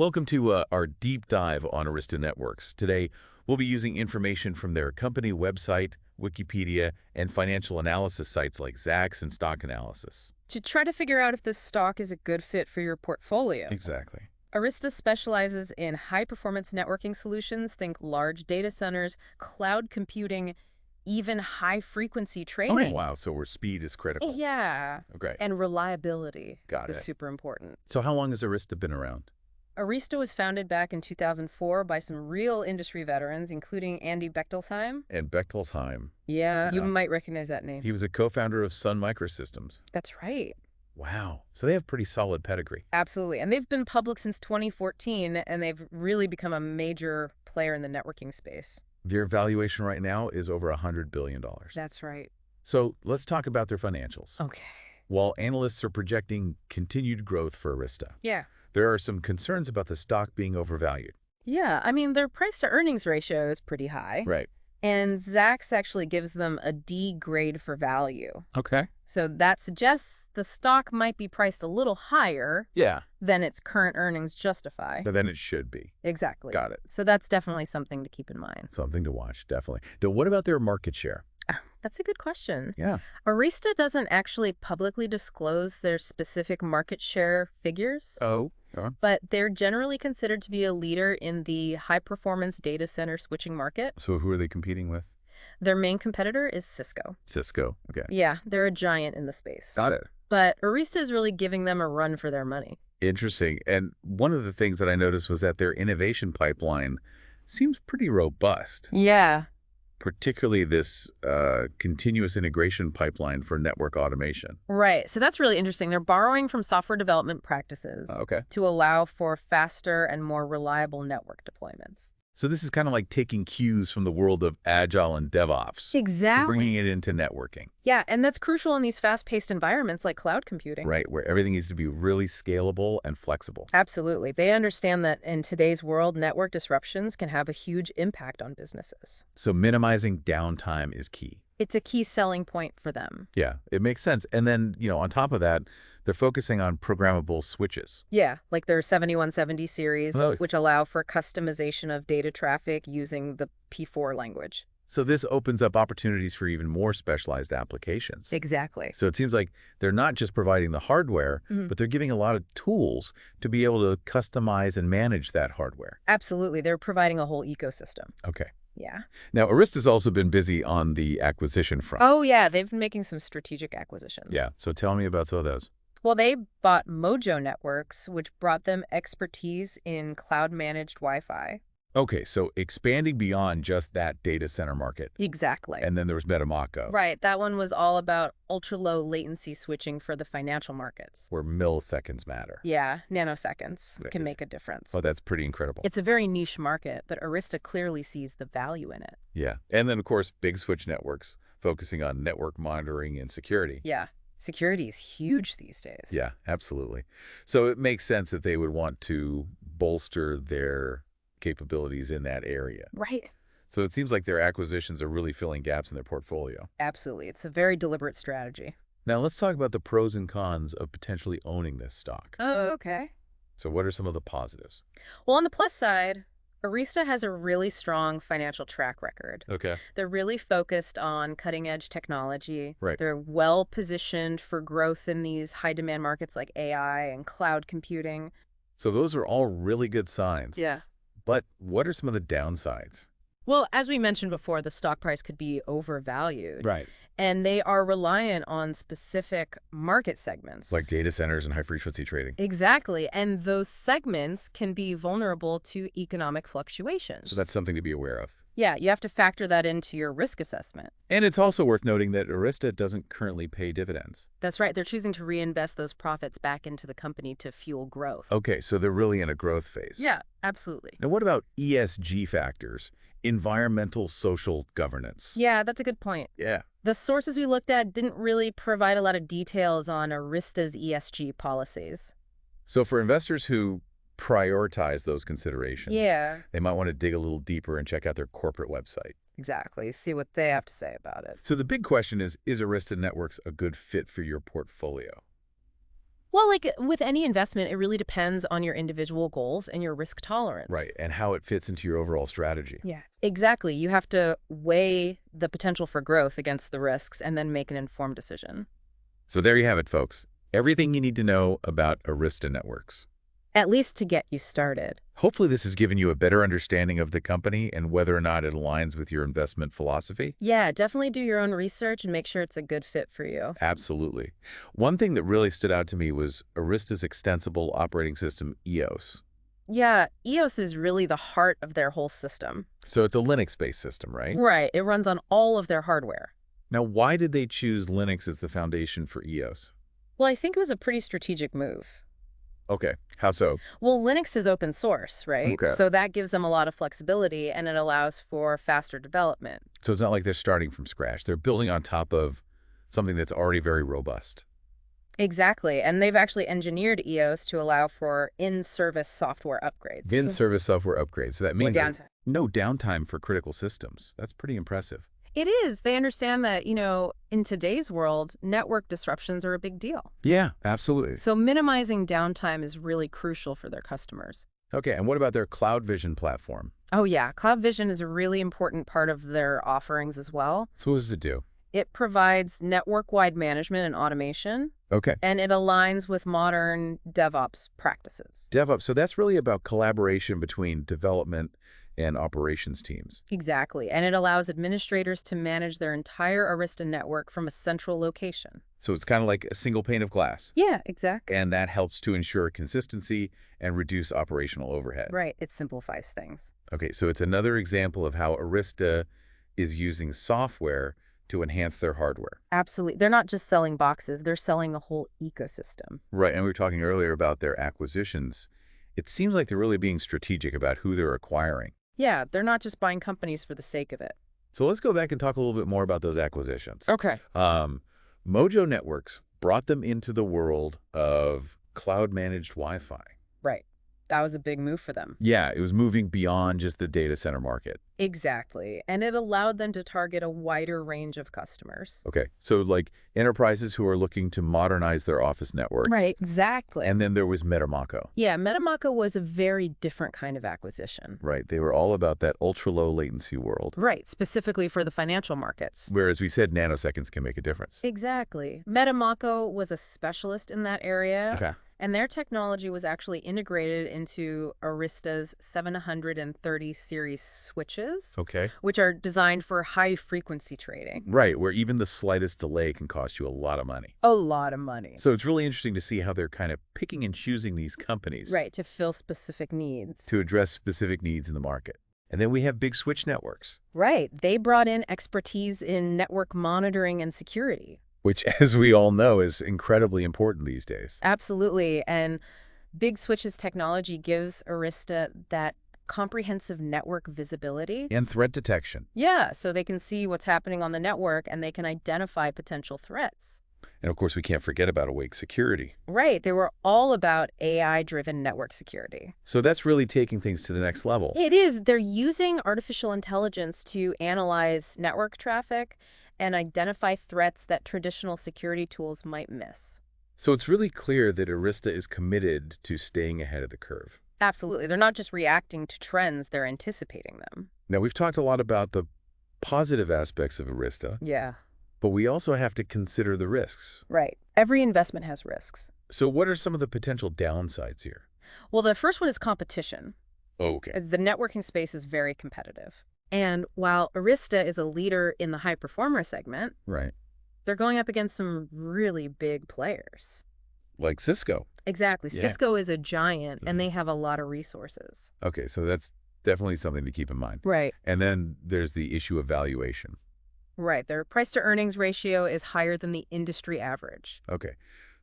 Welcome to our deep dive on Arista Networks. Today, we'll be using information from their company website, Wikipedia, and financial analysis sites like Zacks and Stock Analysis. To try to figure out if this stock is a good fit for your portfolio. Exactly. Arista specializes in high-performance networking solutions, think large data centers, cloud computing, even high-frequency trading. Oh, wow. So where speed is critical. Yeah. Okay. And reliability Got is it. super important. So how long has Arista been around? Arista was founded back in 2004 by some real industry veterans, including Andy Bechtolsheim. And Bechtolsheim. Yeah, you Yeah. might recognize that name. He was a co-founder of Sun Microsystems. That's right. Wow. So they have pretty solid pedigree. Absolutely. And they've been public since 2014, and they've really become a major player in the networking space. Their valuation right now is over $100 billion. That's right. So let's talk about their financials. Okay. While analysts are projecting continued growth for Arista, Yeah. there are some concerns about the stock being overvalued. Yeah, I mean, their price-to-earnings ratio is pretty high. Right. And Zacks actually gives them a D grade for value. Okay. So that suggests the stock might be priced a little higher Yeah. than its current earnings justify. But then it should be. Exactly. Got it. So that's definitely something to keep in mind. Something to watch, definitely. Now, what about their market share? That's a good question. Yeah. Arista doesn't actually publicly disclose their specific market share figures. Oh. But they're generally considered to be a leader in the high-performance data center switching market. So who are they competing with? Their main competitor is Cisco. Cisco. Okay. Yeah, they're a giant in the space. Got it. But Arista is really giving them a run for their money. Interesting. And one of the things that I noticed was that their innovation pipeline seems pretty robust, Yeah. particularly this continuous integration pipeline for network automation. Right. So that's really interesting. They're borrowing from software development practices Okay. to allow for faster and more reliable network deployments. So this is kind of like taking cues from the world of Agile and DevOps. Exactly. Bringing it into networking. Yeah, and that's crucial in these fast-paced environments like cloud computing. Right, where everything needs to be really scalable and flexible. Absolutely. They understand that in today's world, network disruptions can have a huge impact on businesses. So minimizing downtime is key. It's a key selling point for them. Yeah, it makes sense. And then, on top of that, they're focusing on programmable switches. Yeah, like their 7170 series, Oh. which allow for customization of data traffic using the P4 language. So this opens up opportunities for even more specialized applications. Exactly. So it seems like they're not just providing the hardware, but they're giving a lot of tools to be able to customize and manage that hardware. Absolutely. They're providing a whole ecosystem. Okay. Yeah. Now, Arista's also been busy on the acquisition front. Oh, yeah. They've been making some strategic acquisitions. Yeah. So tell me about some of those. Well, they bought Mojo Networks, which brought them expertise in cloud-managed Wi-Fi. Okay, so expanding beyond just that data center market. Exactly. And then there was Metamako, Right. That one was all about ultra-low latency switching for the financial markets. where milliseconds matter. Yeah, nanoseconds Right. can make a difference. Oh, that's pretty incredible. It's a very niche market, but Arista clearly sees the value in it. Yeah. And then, of course, big switch networks, focusing on network monitoring and security. Yeah. Security is huge these days. Yeah, absolutely. So it makes sense that they would want to bolster their capabilities in that area. Right. So it seems like their acquisitions are really filling gaps in their portfolio. Absolutely. It's a very deliberate strategy. Now let's talk about the pros and cons of potentially owning this stock. Oh, okay. So what are some of the positives? Well, on the plus side, Arista has a really strong financial track record. Okay. They're really focused on cutting-edge technology. Right. They're well-positioned for growth in these high-demand markets like AI and cloud computing. So those are all really good signs. Yeah. But what are some of the downsides? Well, as we mentioned before, the stock price could be overvalued. Right. And they are reliant on specific market segments. Like data centers and high-frequency trading. Exactly. And those segments can be vulnerable to economic fluctuations. So that's something to be aware of. Yeah, you have to factor that into your risk assessment. And it's also worth noting that Arista doesn't currently pay dividends. That's right. They're choosing to reinvest those profits back into the company to fuel growth. Okay, so they're really in a growth phase. Yeah, absolutely. Now, what about ESG factors? Environmental social governance. Yeah, that's a good point. Yeah. The sources we looked at didn't really provide a lot of details on Arista's ESG policies. So for investors who prioritize those considerations, Yeah, they might want to dig a little deeper and check out their corporate website. exactly. See what they have to say about it. So the big question is Arista Networks a good fit for your portfolio? Well, like with any investment, it really depends on your individual goals and your risk tolerance. Right, and how it fits into your overall strategy. Yeah. Exactly. You have to weigh the potential for growth against the risks and then make an informed decision. So there you have it, folks. Everything you need to know about Arista Networks. At least to get you started. Hopefully this has given you a better understanding of the company and whether or not it aligns with your investment philosophy. Yeah, definitely do your own research and make sure it's a good fit for you. Absolutely. One thing that really stood out to me was Arista's extensible operating system, EOS. Yeah, EOS is really the heart of their whole system. So it's a Linux-based system, right? Right. It runs on all of their hardware. Now, why did they choose Linux as the foundation for EOS? Well, I think it was a pretty strategic move. Okay, how so? Well, Linux is open source, right? Okay. So that gives them a lot of flexibility and it allows for faster development. So it's not like they're starting from scratch. They're building on top of something that's already very robust. Exactly. And they've actually engineered EOS to allow for in-service software upgrades. In-service software upgrades. So that means downtime. no downtime for critical systems. That's pretty impressive. It is. They understand that, in today's world, network disruptions are a big deal. Yeah, absolutely. So minimizing downtime is really crucial for their customers. Okay, and what about their Cloud Vision platform? Oh, yeah. Cloud Vision is a really important part of their offerings as well. So what does it do? It provides network-wide management and automation, Okay. and it aligns with modern DevOps practices. DevOps, so that's really about collaboration between development and operations teams. Exactly. And it allows administrators to manage their entire Arista network from a central location. So it's kind of like a single pane of glass. Yeah, exactly. And that helps to ensure consistency and reduce operational overhead. Right. It simplifies things. Okay, so it's another example of how Arista is using software to enhance their hardware. Absolutely. They're not just selling boxes, they're selling a whole ecosystem. Right, and we were talking earlier about their acquisitions. It seems like they're really being strategic about who they're acquiring. Yeah, they're not just buying companies for the sake of it. So let's go back and talk a little bit more about those acquisitions. Okay. Mojo Networks brought them into the world of cloud-managed Wi-Fi. Right. That was a big move for them. Yeah, it was moving beyond just the data center market. Exactly. And it allowed them to target a wider range of customers. Okay, so like enterprises who are looking to modernize their office networks. Right, exactly. And then there was Metamako. Yeah, Metamako was a very different kind of acquisition. Right, they were all about that ultra-low latency world. Right, specifically for the financial markets. Whereas we said nanoseconds can make a difference. Exactly. Metamako was a specialist in that area. Okay. And their technology was actually integrated into Arista's 730 series switches, Okay. which are designed for high-frequency trading. Right, where even the slightest delay can cost you a lot of money. A lot of money. So it's really interesting to see how they're kind of picking and choosing these companies. Right, to fill specific needs. To address specific needs in the market. And then we have Big Switch Networks. Right. They brought in expertise in network monitoring and security. Which, as we all know, is incredibly important these days. Absolutely. And Big Switch's technology gives Arista that comprehensive network visibility. And threat detection. Yeah, so they can see what's happening on the network and they can identify potential threats. And of course, we can't forget about Awake Security. Right. They were all about AI-driven network security. So that's really taking things to the next level. It is. They're using artificial intelligence to analyze network traffic and identify threats that traditional security tools might miss. So it's really clear that Arista is committed to staying ahead of the curve. Absolutely. They're not just reacting to trends, they're anticipating them. Now, we've talked a lot about the positive aspects of Arista, Yeah. but we also have to consider the risks. Right. Every investment has risks. So what are some of the potential downsides here? Well, the first one is competition. Okay. The networking space is very competitive. And while Arista is a leader in the high-performer segment, Right. they're going up against some really big players. Like Cisco. Exactly. Yeah. Cisco is a giant, and they have a lot of resources. Okay, so that's definitely something to keep in mind. Right. And then there's the issue of valuation. Right. Their price-to-earnings ratio is higher than the industry average. Okay,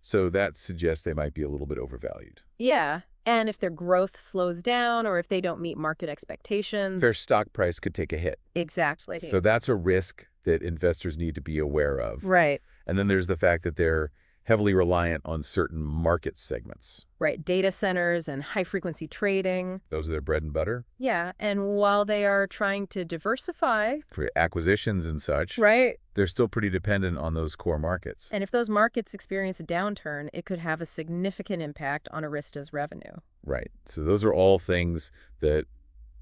so that suggests they might be a little bit overvalued. Yeah. And if their growth slows down or if they don't meet market expectations. Their stock price could take a hit. Exactly. So that's a risk that investors need to be aware of. Right. And then there's the fact that they're heavily reliant on certain market segments. Right. Data centers and high-frequency trading. Those are their bread and butter Yeah. And while they are trying to diversify, for acquisitions and such. right, they're still pretty dependent on those core markets. And if those markets experience a downturn, it could have a significant impact on Arista's revenue. Right. So those are all things that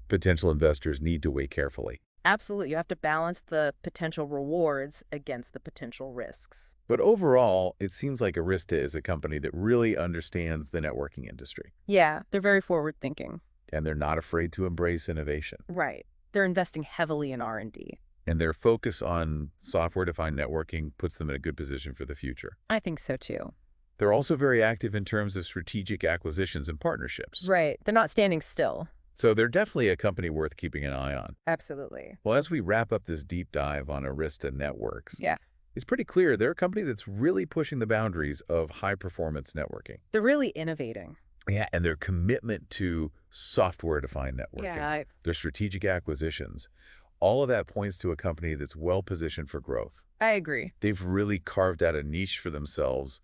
potential investors need to weigh carefully. Absolutely. You have to balance the potential rewards against the potential risks. But overall, it seems like Arista is a company that really understands the networking industry, Yeah, they're very forward-thinking. and they're not afraid to embrace innovation. Right. They're investing heavily in R&D. And their focus on software-defined networking puts them in a good position for the future. I think so too. They're also very active in terms of strategic acquisitions and partnerships. Right. They're not standing still. So they're definitely a company worth keeping an eye on. Absolutely. Well, as we wrap up this deep dive on Arista Networks, Yeah. it's pretty clear they're a company that's really pushing the boundaries of high-performance networking. They're really innovating. Yeah, and their commitment to software-defined networking, Yeah, their strategic acquisitions, all of that points to a company that's well-positioned for growth. I agree. They've really carved out a niche for themselves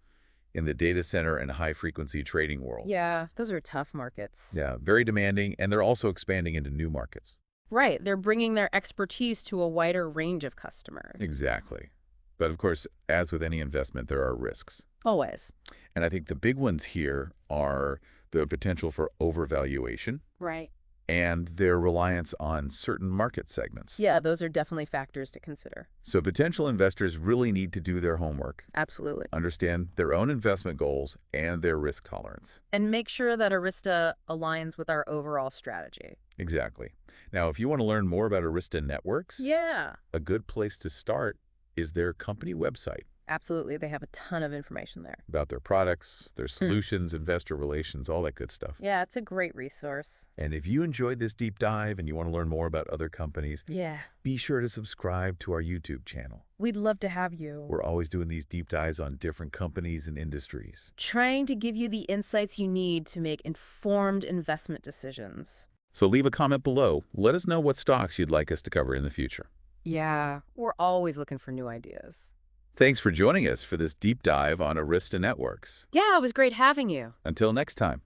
in the data center and high-frequency trading world. Yeah, those are tough markets. Yeah, very demanding, and they're also expanding into new markets. Right. They're bringing their expertise to a wider range of customers. Exactly. But of course, as with any investment, there are risks. Always. And I think the big ones here are the potential for overvaluation Right. and their reliance on certain market segments. Yeah, those are definitely factors to consider. So potential investors really need to do their homework, Absolutely. understand their own investment goals and their risk tolerance. And make sure that Arista aligns with our overall strategy. Exactly. Now, if you want to learn more about Arista Networks, Yeah. a good place to start is their company website Absolutely. They have a ton of information there. about their products, their solutions, investor relations, all that good stuff. Yeah, it's a great resource. And if you enjoyed this deep dive and you want to learn more about other companies, Yeah. be sure to subscribe to our YouTube channel. We'd love to have you. We're always doing these deep dives on different companies and industries. Trying to give you the insights you need to make informed investment decisions. So leave a comment below. Let us know what stocks you'd like us to cover in the future. Yeah, we're always looking for new ideas. Thanks for joining us for this deep dive on Arista Networks. Yeah, it was great having you. Until next time.